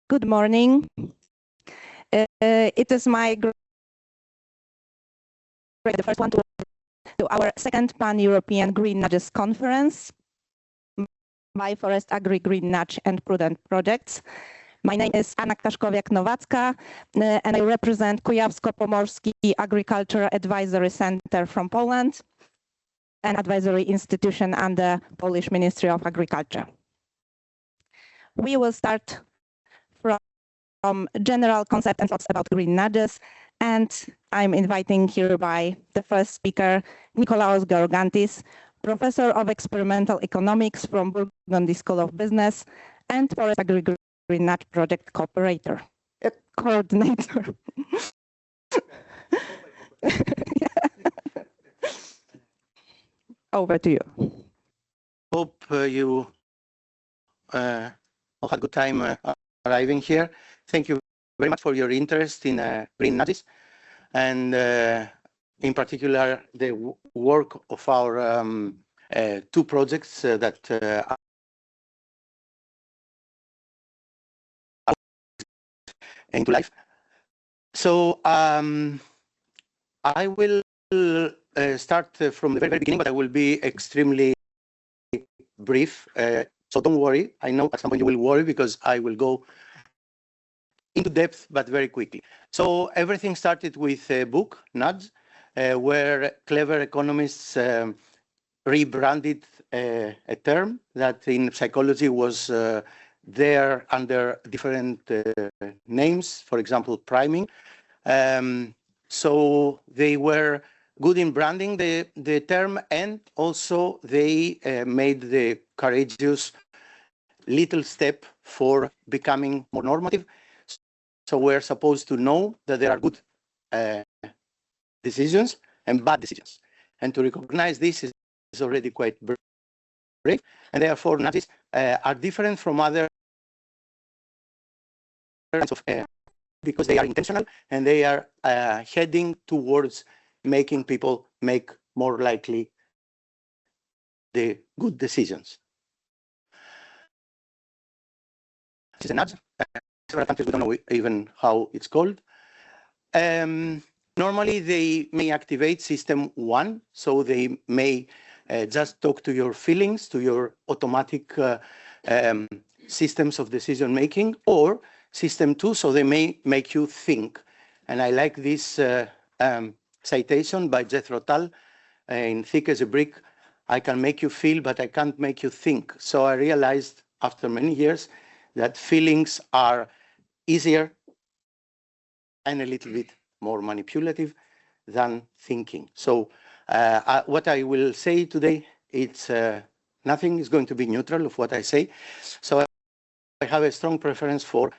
Good morning. It is my the first one to our second Pan-European Green Nudges Conference by Forest Agri Green Nudge and Prudent Projects. My name is Anna Ktaszkowiak-Nowacka, and I represent Kujawsko-Pomorski Agriculture Advisory Center from Poland, an advisory institution under Polish Ministry of Agriculture. We will start from general concept and thoughts about green nudges, and I'm inviting hereby the first speaker, Nikolaos Georgantis, Professor of Experimental Economics from Burgundy School of Business and Forest Agri Green Nudge Project Coordinator. Over to you. Hope you had a good time arriving here. Thank you very much for your interest in green nudges, and in particular the work of our two projects that are into life. So I will start from the very beginning, but I will be extremely brief. So don't worry. I know at some point you will worry because I will go into depth, but very quickly. So everything started with a book, Nudge, where clever economists rebranded a term that in psychology was there under different names, for example, priming. So they were good in branding the term, and also they made the courageous little step for becoming more normative. So we're supposed to know that there are good decisions and bad decisions. And to recognize this is already quite brave. And therefore, nudges are different from other kinds of because they are intentional and they are heading towards making people make more likely the good decisions. This is a nudge. Several countries, we don't know even how it's called. Normally, they may activate system 1, so they may just talk to your feelings, to your automatic systems of decision making, or system 2, so they may make you think. And I like this citation by Jethro Tull in Thick as a Brick. I can make you feel, but I can't make you think. So I realized after many years that feelings are easier and a little bit more manipulative than thinking. So what I will say today, it's nothing is going to be neutral of what I say. So I have a strong preference for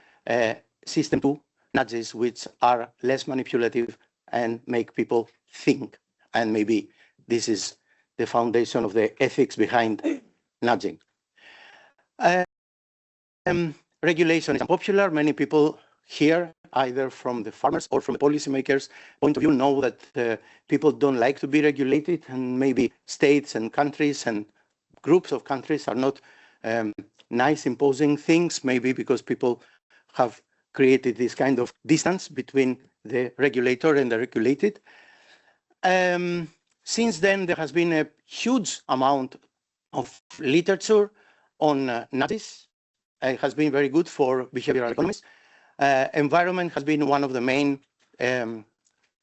system 2 nudges, which are less manipulative and make people think. And maybe this is the foundation of the ethics behind nudging. Regulation is unpopular. Many people here, either from the farmers or from the policymakers' point of view, know that people don't like to be regulated, and maybe states and countries and groups of countries are not nice imposing things, maybe because people have created this kind of distance between the regulator and the regulated. Since then, there has been a huge amount of literature on nudges. It has been very good for behavioral economists. Environment has been one of the main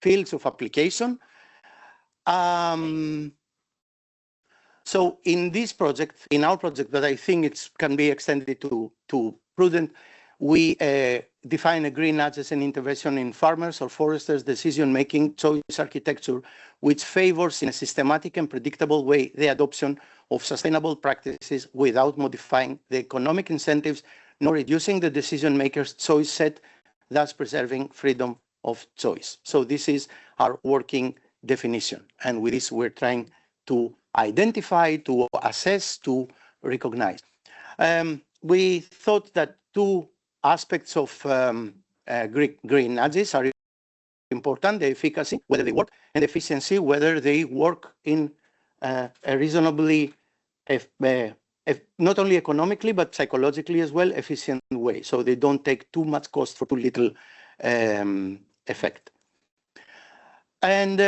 fields of application. So in this project, in our project that I think it can be extended to Prudent, we define a green nudge as an intervention in farmers or foresters' decision-making choice architecture, which favors in a systematic and predictable way the adoption of sustainable practices without modifying the economic incentives nor reducing the decision-maker's choice set, thus preserving freedom of choice. So this is our working definition. And with this, we're trying to identify, to assess, to recognize. We thought that two aspects of green nudges are important: the efficacy, whether they work, and the efficiency, whether they work in a reasonably not only economically, but psychologically as well, efficient way. So they don't take too much cost for too little effect. And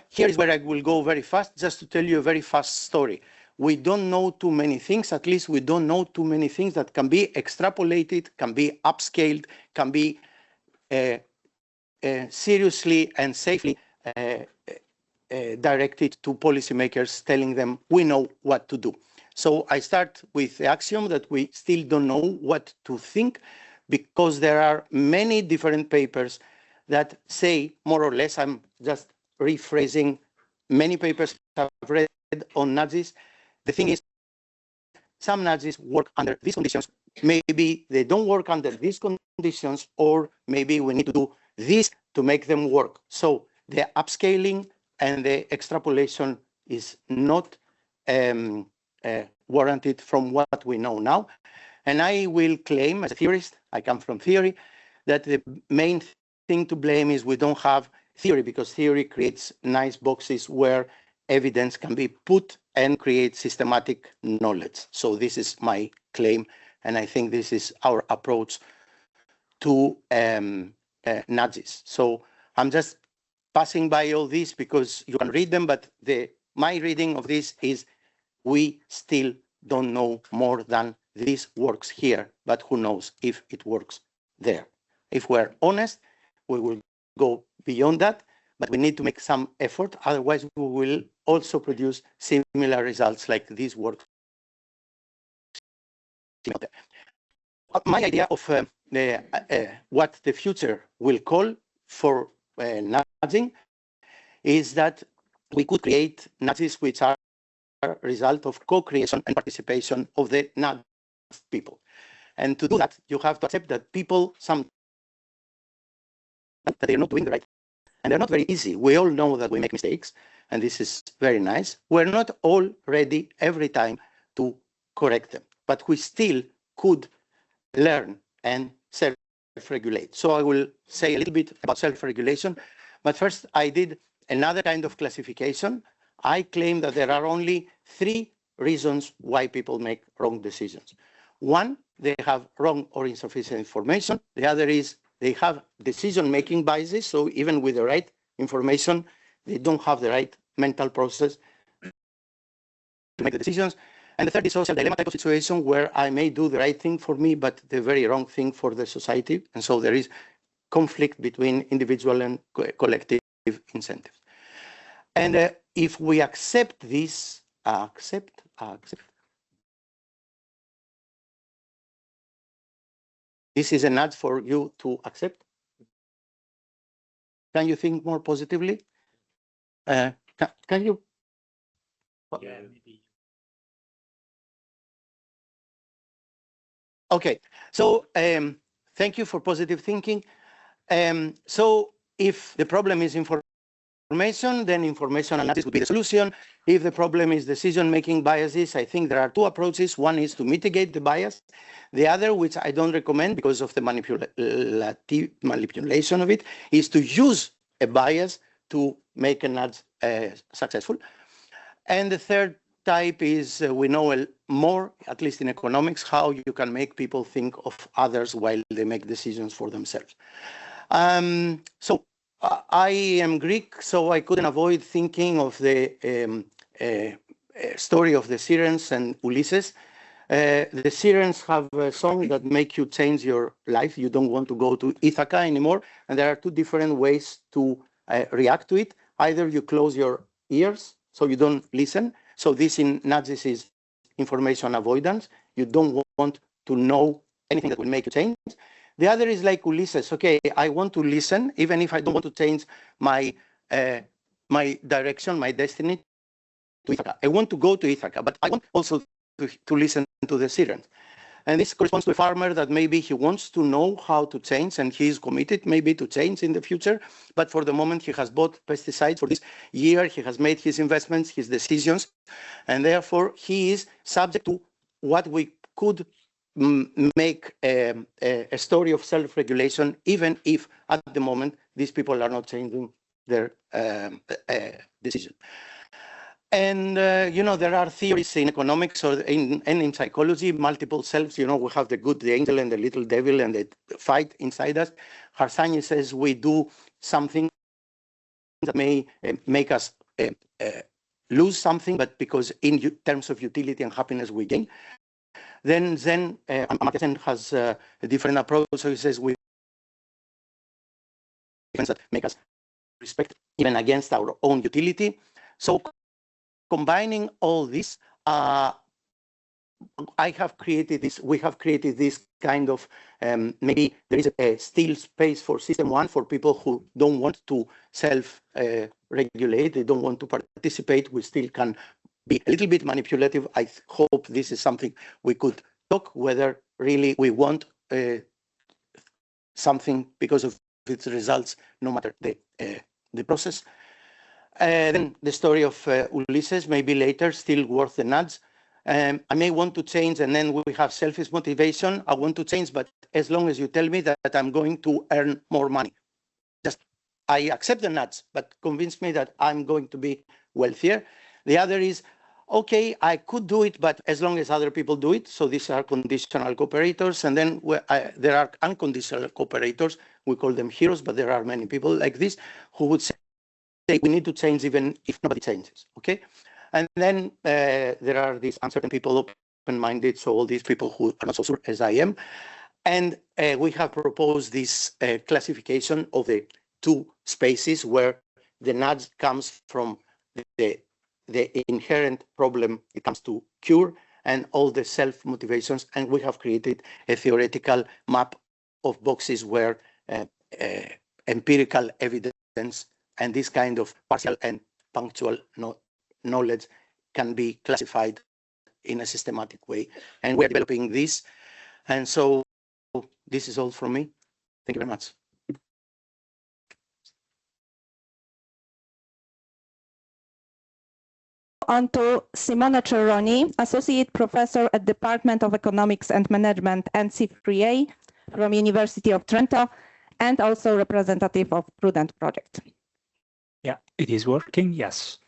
here is where I will go very fast, just to tell you a very fast story. We don't know too many things, at least we don't know too many things that can be extrapolated, can be upscaled, can be seriously and safely directed to policymakers, telling them we know what to do. So I start with the axiom that we still don't know what to think, because there are many different papers that say more or less, I'm just rephrasing many papers I've read on nudges. The thing is, some nudges work under these conditions. Maybe they don't work under these conditions, or maybe we need to do this to make them work. So the upscaling and the extrapolation is not warranted from what we know now. And I will claim, as a theorist, I come from theory, that the main thing to blame is we don't have theory, because theory creates nice boxes where evidence can be put and create systematic knowledge. So this is my claim, and I think this is our approach to nudges. So I'm just passing by all this because you can read them, but my reading of this is we still don't know more than this works here, but who knows if it works there. If we're honest, we will go beyond that, but we need to make some effort. Otherwise, we will also produce similar results like this works. My idea of what the future will call for nudging is that we could create nudges which are a result of co-creation and participation of the nudged people. And to do that, you have to accept that people, that they're not doing the right, and they're not very easy. We all know that we make mistakes, and this is very nice. We're not all ready every time to correct them, but we still could learn and self-regulate. So I will say a little bit about self-regulation, but first I did another kind of classification. I claim that there are only 3 reasons why people make wrong decisions. One, they have wrong or insufficient information. The other is they have decision-making biases. So even with the right information, they don't have the right mental process to make the decisions. And the third is social dilemma type of situation, where I may do the right thing for me, but the very wrong thing for the society. And so there is conflict between individual and collective incentives. And if we accept this, this is a nudge for you to accept. Can you think more positively? Can you? Yeah, maybe. Okay, so thank you for positive thinking. So if the problem is information, then information analysis would be the solution. If the problem is decision-making biases, I think there are 2 approaches. One is to mitigate the bias. The other, which I don't recommend because of the manipulation of it, is to use a bias to make a nudge successful. And the third type is we know more, at least in economics, how you can make people think of others while they make decisions for themselves. So I am Greek, so I couldn't avoid thinking of the story of the Sirens and Ulysses. The Sirens have a song that makes you change your life. You don't want to go to Ithaca anymore. And there are 2 different ways to react to it. Either you close your ears so you don't listen. So this in nudges is information avoidance. You don't want to know anything that will make you change. The other is like Ulysses. Okay, I want to listen, even if I don't want to change my my direction, my destiny to Ithaca. I want to go to Ithaca, but I want also to listen to the Sirens. And this corresponds to a farmer that maybe he wants to know how to change, and he is committed maybe to change in the future. But for the moment, he has bought pesticides for this year. He has made his investments, his decisions, and therefore he is subject to what we could make a story of self-regulation, even if at the moment these people are not changing their decision. And, there are theories in economics and in psychology, multiple selves. We have the good, the angel, and the little devil, and they fight inside us. Harsanyi says we do something that may make us lose something, but because in terms of utility and happiness, we gain. Then Amartya Sen has a different approach. So he says we that make us respect even against our own utility. So combining all this, we have created this kind of, maybe there is a still space for system one for people who don't want to self-regulate, they don't want to participate. We still can be a little bit manipulative. I hope this is something we could talk, whether really we want something because of its results, no matter the process. Then the story of Ulysses, maybe later, still worth the nudge. I may want to change, and then we have selfish motivation. I want to change, but as long as you tell me that I'm going to earn more money, I accept the nudge, but convince me that I'm going to be wealthier. The other is, okay, I could do it, but as long as other people do it. So these are conditional cooperators. And then there are unconditional cooperators. We call them heroes, but there are many people like this who would say we need to change even if nobody changes, okay? And then there are these uncertain people, open-minded, so all these people who are not so sure as I am. And we have proposed this classification of the two spaces where the nudge comes from the inherent problem it comes to cure and all the self-motivations. And we have created a theoretical map of boxes where empirical evidence and this kind of partial and punctual knowledge can be classified in a systematic way. And we're developing this. And so this is all from me. Thank you very much. On to Simone Cerroni, Associate Professor at Department of Economics and Management and C3A from University of Trento, and also representative of Prudent Project. Yeah, it is working, yes.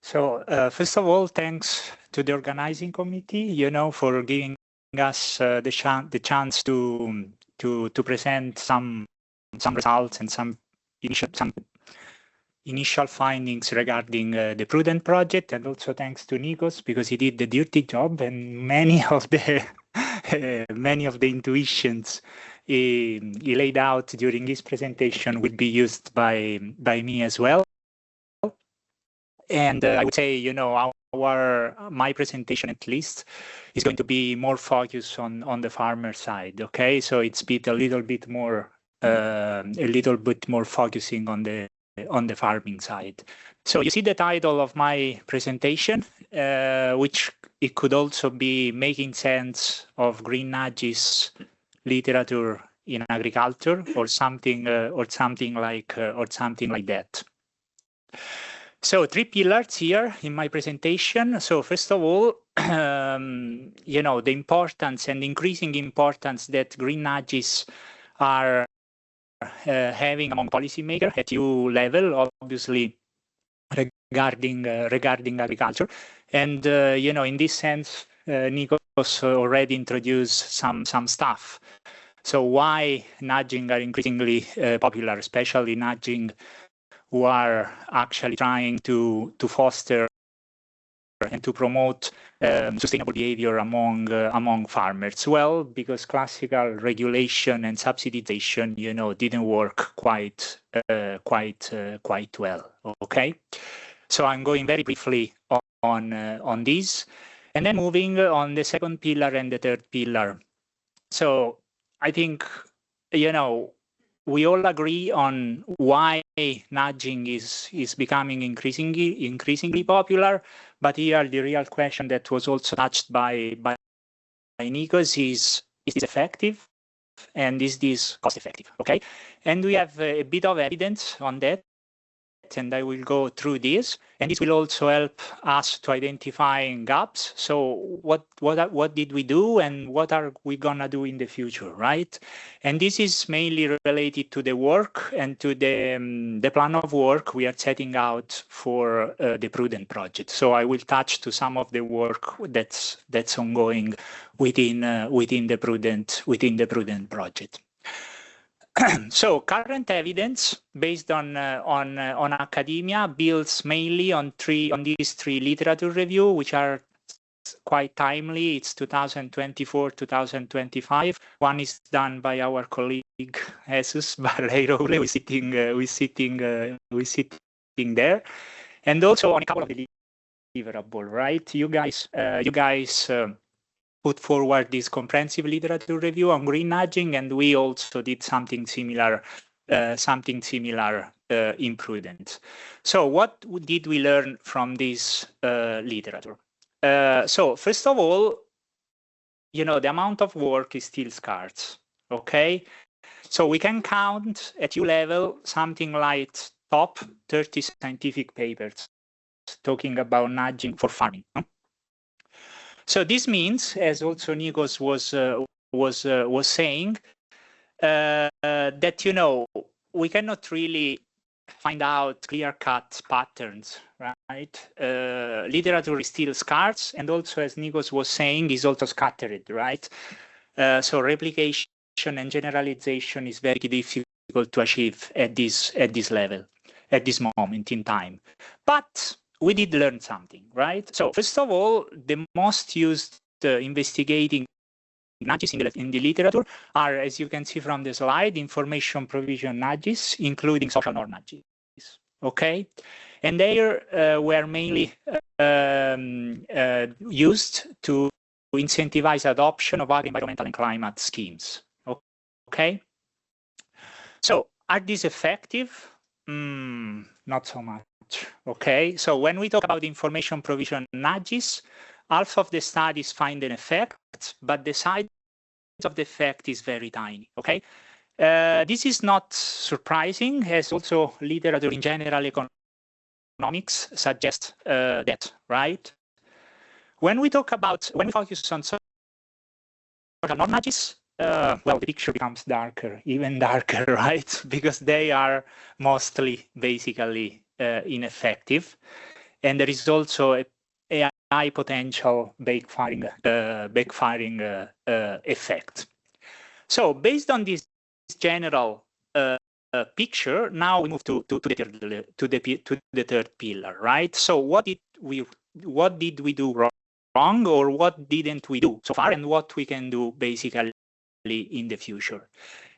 So first of all, thanks to the organizing committee, for giving us the chance to present some results and some initial findings regarding the Prudent project, and also thanks to Nikos because he did the dirty job, and many of the intuitions he laid out during his presentation will be used by me as well. And I would say, my presentation at least is going to be more focused on the farmer side. Okay, so it's a little bit more focusing on the farming side. So you see the title of my presentation, which it could also be making sense of green nudges literature in agriculture or something like that. So 3 pillars here in my presentation. So first of all, the importance and increasing importance that green nudges are having among policymakers at EU level, obviously regarding agriculture. And in this sense, Nikos already introduced some stuff. So why nudging are increasingly popular, especially nudging who are actually trying to foster and to promote sustainable behavior among farmers? Well, because classical regulation and subsidization, didn't work quite well. Okay, so I'm going very briefly on this, and then moving on the second pillar and the third pillar. So I think we all agree on why nudging is becoming increasingly popular, but here the real question that was also touched by Nikos is this effective and is this cost effective? Okay, and we have a bit of evidence on that. project, and I will go through this, and this will also help us to identify gaps. So what did we do, and what are we gonna do in the future, right? And this is mainly related to the work and to the plan of work we are setting out for the Prudent project. So I will touch to some of the work that's ongoing within the Prudent project. So current evidence based on academia builds mainly on these three literature review, which are quite timely. It's 2024, 2025. One is done by our colleague Jesus Barreiro, who's sitting there, and also on a couple of deliverable, right? You guys put forward this comprehensive literature review on green nudging, and we also did something similar in Prudent. So what did we learn from this literature? So first of all, the amount of work is still scarce, okay? So we can count at EU level something like top 30 scientific papers talking about nudging for farming. So this means, as also Nikos was saying, that we cannot really find out clear-cut patterns, right? Literature is still scarce, and also, as Nikos was saying, is also scattered, right? So replication and generalization is very difficult to achieve at this level, at this moment in time. But we did learn something, right? So first of all, the most used investigating nudges in the literature are, as you can see from the slide, information provision nudges, including social norm nudges, okay? And they were mainly used to incentivize adoption of environmental and climate schemes, okay? So are these effective? Not so much. Okay, so when we talk about information provision nudges, half of the studies find an effect, but the size of the effect is very tiny. Okay, this is not surprising, as also literature in general economics suggests that, right? When we focus on social norm nudges, well, the picture becomes even darker, right? Because they are mostly basically ineffective, and there is also a high potential backfiring effect. So based on this general picture, now we move to the third pillar, right? So what did we do wrong, or what didn't we do so far, and what we can do basically in the future?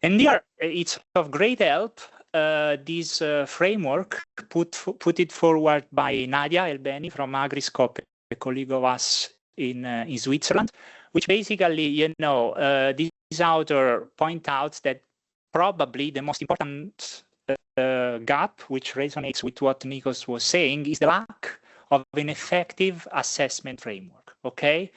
And here it's of great help this framework put it forward by Nadia Elbeni from Agriscope, a colleague of us in Switzerland, which basically, this author point out that probably the most important gap, which resonates with what Nikos was saying, is the lack of an effective assessment framework, okay?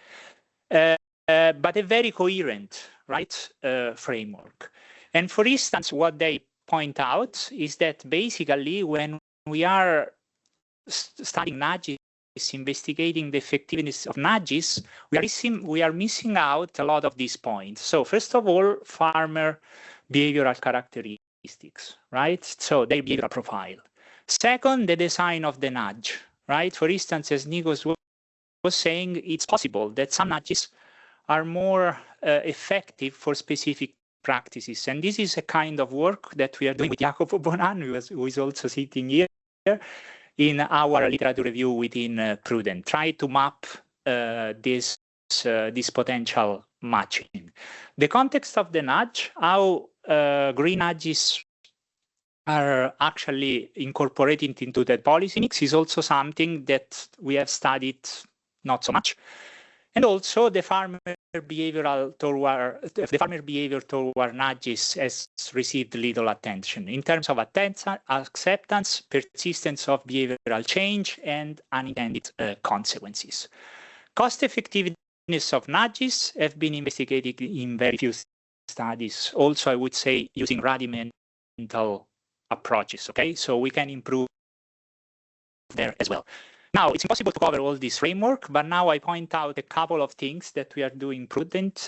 But a very coherent, right, framework. And for instance, what they point out is that basically when we are studying nudges, investigating the effectiveness of nudges, we are missing out a lot of these points. So first of all, farmer behavioral characteristics, right? So their behavioral profile. Second, the design of the nudge, right? For instance, as Nikos was saying, it's possible that some nudges are more effective for specific practices. And this is a kind of work that we are doing with Jacopo Bonan, who is also sitting here, in our literature review within Prudent, try to map this potential matching. The context of the nudge, how green nudges are actually incorporated into the policy mix, is also something that we have studied not so much. And also the farmer behavior toward nudges has received little attention in terms of acceptance, persistence of behavioral change, and unintended consequences. Cost effectiveness of nudges have been investigated in very few studies. Also, I would say using rudimental approaches. Okay, so we can improve there as well. Now, it's impossible to cover all this framework, but now I point out a couple of things that we are doing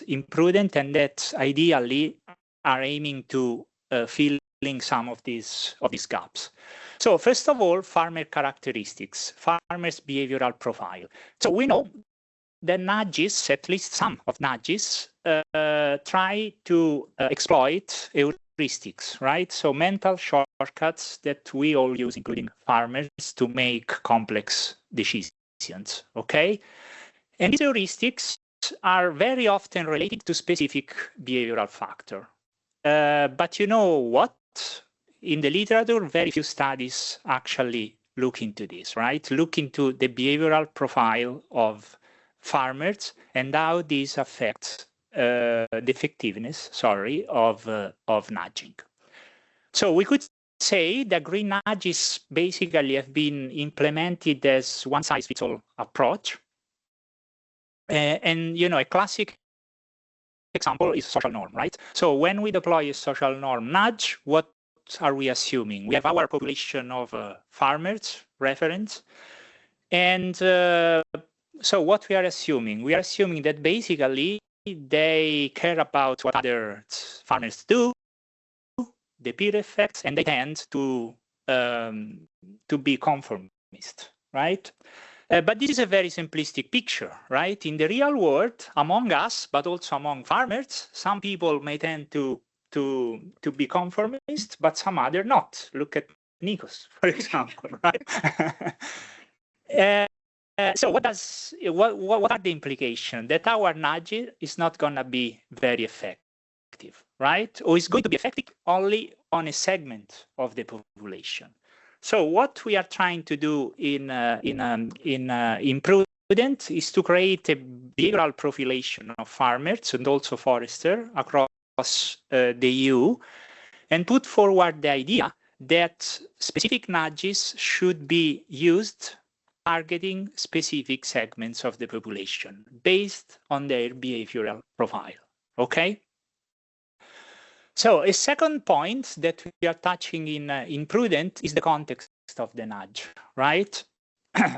imprudent, and that ideally are aiming to filling some of these gaps. So first of all, farmer characteristics, farmers' behavioral profile. So we know that nudges, at least some of nudges, try to exploit heuristics, right? So mental shortcuts that we all use, including farmers, to make complex decisions, okay? And these heuristics are very often related to specific behavioral factor. But you know what? In the literature, very few studies actually look into this, right? Look into the behavioral profile of farmers and how this affects the effectiveness, of nudging. So we could say that green nudges basically have been implemented as one-size-fits-all approach. And you know, a classic example is social norm, right? So when we deploy a social norm nudge, what are we assuming? We have our population of farmers, reference, and so what we are assuming? We are assuming that basically they care about what other farmers do, the peer effects, and they tend to be conformist, right? But this is a very simplistic picture, right? In the real world, among us, but also among farmers, some people may tend to be conformist, but some other not. Look at Nikos, for example, right? So what are the implications? That our nudge is not going to be very effective, right? Or is going to be effective only on a segment of the population. So what we are trying to do in Prudent is to create a behavioral profilation of farmers and also foresters across the EU, and put forward the idea that specific nudges should be used targeting specific segments of the population based on their behavioral profile, okay? So a second point that we are touching in Prudent is the context of the nudge, right?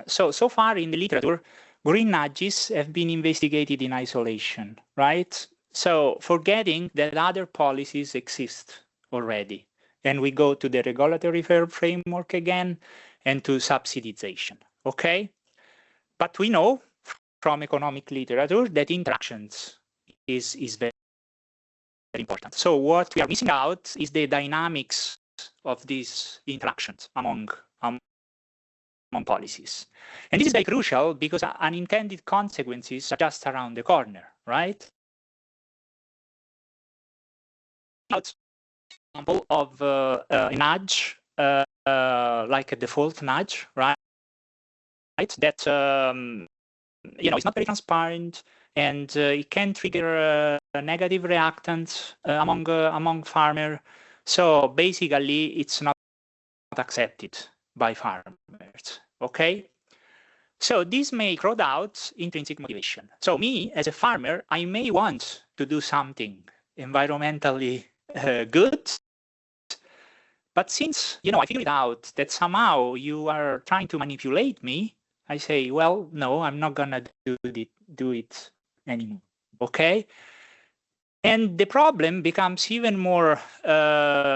So far in the literature, green nudges have been investigated in isolation, right? So forgetting that other policies exist already. And we go to the regulatory framework again and to subsidization, okay? But we know from economic literature that interactions is very important. So what we are missing out is the dynamics of these interactions among policies. And this is very crucial because unintended consequences are just around the corner, right? Example of a nudge, like a default nudge, right? That you know, it's not very transparent, and it can trigger negative reactants among farmers. So basically, it's not accepted by farmers. Okay. So this may crowd out intrinsic motivation. So me as a farmer, I may want to do something environmentally good, but since you know I figured out that somehow you are trying to manipulate me, I say, well, no, I'm not gonna do it anymore. Okay. And the problem becomes even more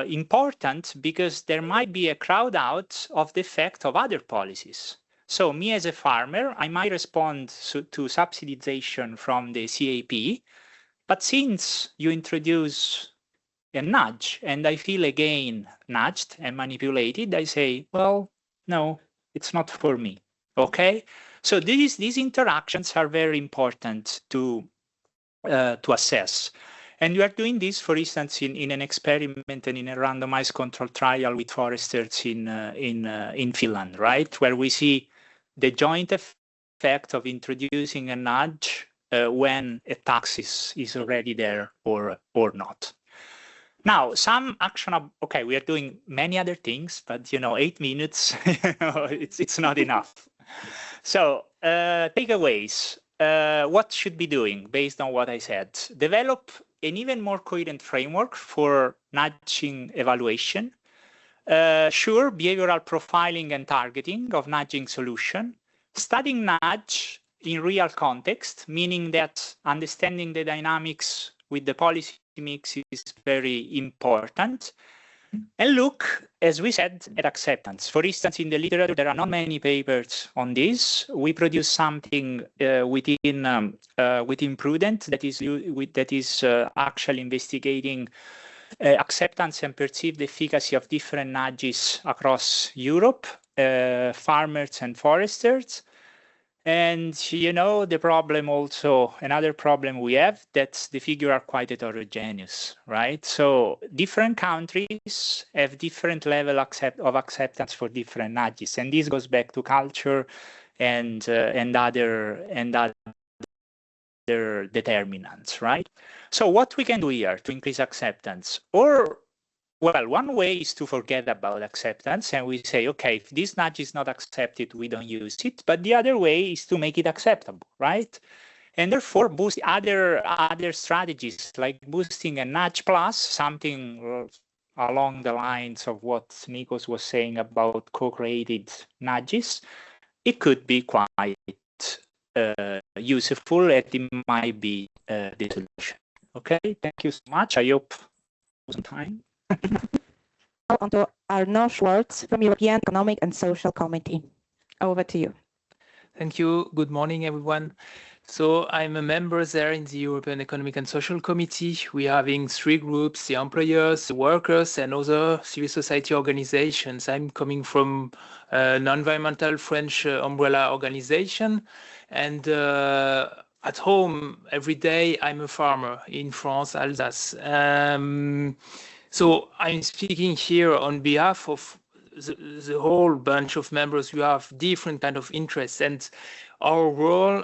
important because there might be a crowd out of the effect of other policies. So me as a farmer, I might respond to subsidization from the CAP, but since you introduce a nudge and I feel again nudged and manipulated, I say, well, no, it's not for me. Okay, so these interactions are very important to assess. And we are doing this, for instance, in an experiment and in a randomized control trial with foresters in Finland, right, where we see the joint effect of introducing a nudge when a tax is already there or not. Now, some actionable. Okay, we are doing many other things, but you know, 8 minutes, it's not enough. So takeaways. What should be doing based on what I said? Develop an even more coherent framework for nudging evaluation. Sure, behavioral profiling and targeting of nudging solution, studying nudge in real context, meaning that understanding the dynamics with the policy mix is very important. And look, as we said, at acceptance. For instance, in the literature, there are not many papers on this. We produce something within Prudent that is actually investigating acceptance and perceived efficacy of different nudges across Europe, farmers and foresters. And you know, the problem also, another problem we have, that the figures are quite heterogeneous, right? So different countries have different level of acceptance for different nudges. And this goes back to culture and other determinants, right? So what we can do here to increase acceptance, or well, one way is to forget about acceptance and we say, okay, if this nudge is not accepted, we don't use it. But the other way is to make it acceptable, right? And therefore boost other strategies like boosting a nudge plus, something along the lines of what Nikos was saying about co-created nudges. It could be quite useful, and it might be the solution. Okay, thank you so much. I hope some time. Now on to Arnaud Schwartz from European Economic and Social Committee. Over to you. Thank you. Good morning, everyone. So I'm a member there in the European Economic and Social Committee. We're having three groups: the employers, the workers, and other civil society organizations. I'm coming from an environmental French umbrella organization. And at home, every day, I'm a farmer in France, Alsace. So I'm speaking here on behalf of the whole bunch of members who have different kind of interests, and our role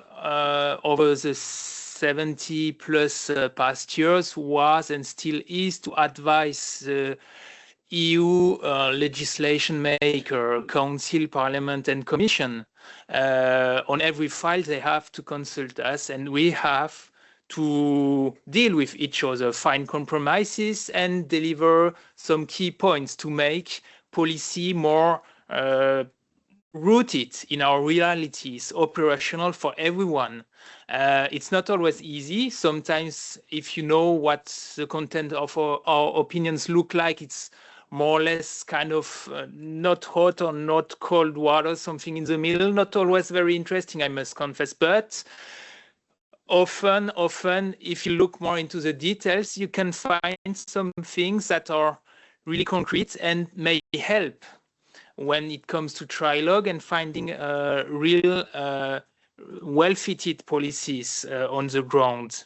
over the 70 plus past years was and still is to advise the EU legislation maker, Council, Parliament and Commission. On every file they have to consult us, and we have to deal with each other, find compromises and deliver some key points to make policy more rooted in our realities, operational for everyone. It's not always easy. Sometimes if you know what the content of our opinions look like, it's more or less kind of not hot or not cold water, something in the middle, not always very interesting, I must confess. But often, if you look more into the details, you can find some things that are really concrete and may help when it comes to trilogue and finding real well-fitted policies on the ground.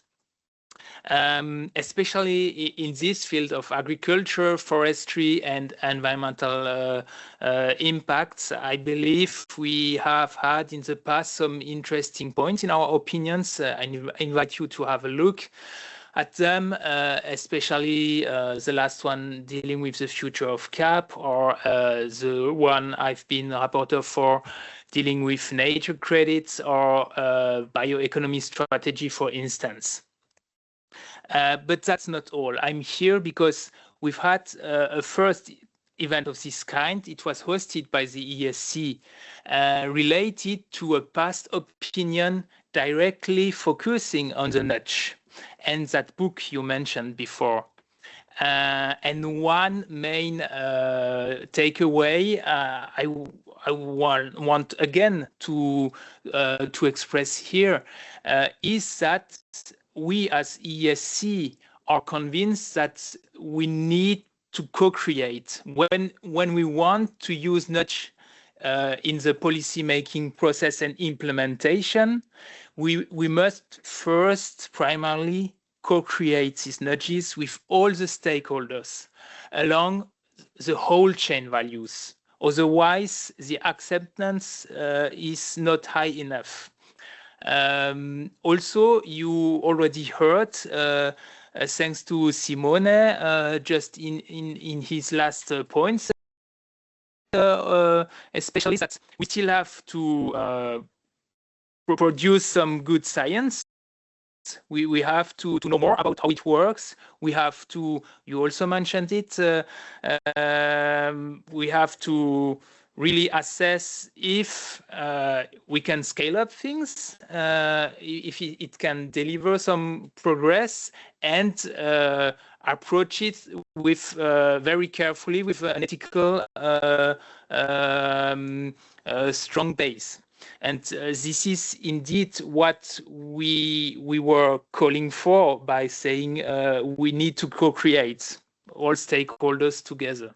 Especially in this field of agriculture, forestry and environmental impacts, I believe we have had in the past some interesting points in our opinions. I invite you to have a look at them, especially the last one dealing with the future of CAP, or the one I've been rapporteur for dealing with nature credits or bioeconomy strategy, for instance. But that's not all. I'm here because we've had a first event of this kind. It was hosted by the ESC, related to a past opinion directly focusing on the nudge, and that book you mentioned before. And one main takeaway I want again to express here is that we as ESC are convinced that we need to co-create. When we want to use nudge in the policy-making process and implementation, we must first primarily co-create these nudges with all the stakeholders along the whole chain values. Otherwise, the acceptance is not high enough. Also, you already heard, thanks to Simone, just in his last points, especially that we still have to produce some good science. We have to know more about how it works. We have to, you also mentioned it, we have to really assess if we can scale up things, if it can deliver some progress, and approach it with very carefully with an ethical strong base. And this is indeed what we were calling for by saying we need to co-create all stakeholders together.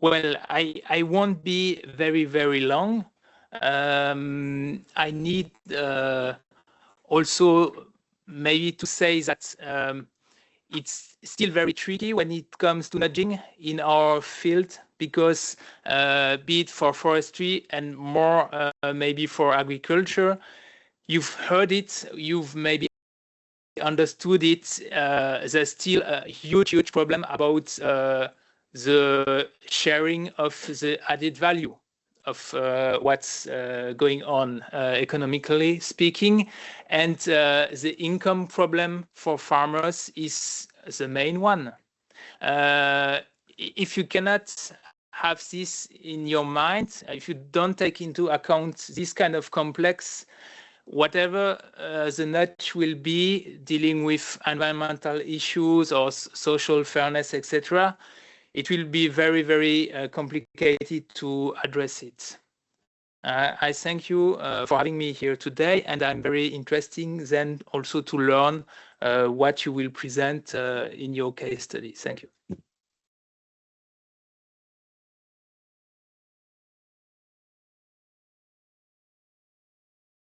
Well, I won't be very, very long. I need also maybe to say that it's still very tricky when it comes to nudging in our field, because be it for forestry and more maybe for agriculture, you've heard it, you've maybe understood it, there's still a huge problem about the sharing of the added value of what's going on economically speaking, and the income problem for farmers is the main one. If you cannot have this in your mind, if you don't take into account this kind of complex, whatever the nudge will be dealing with environmental issues or social fairness, etc., it will be very, very complicated to address it. I thank you for having me here today, and I'm very interested then also to learn what you will present in your case study. Thank you.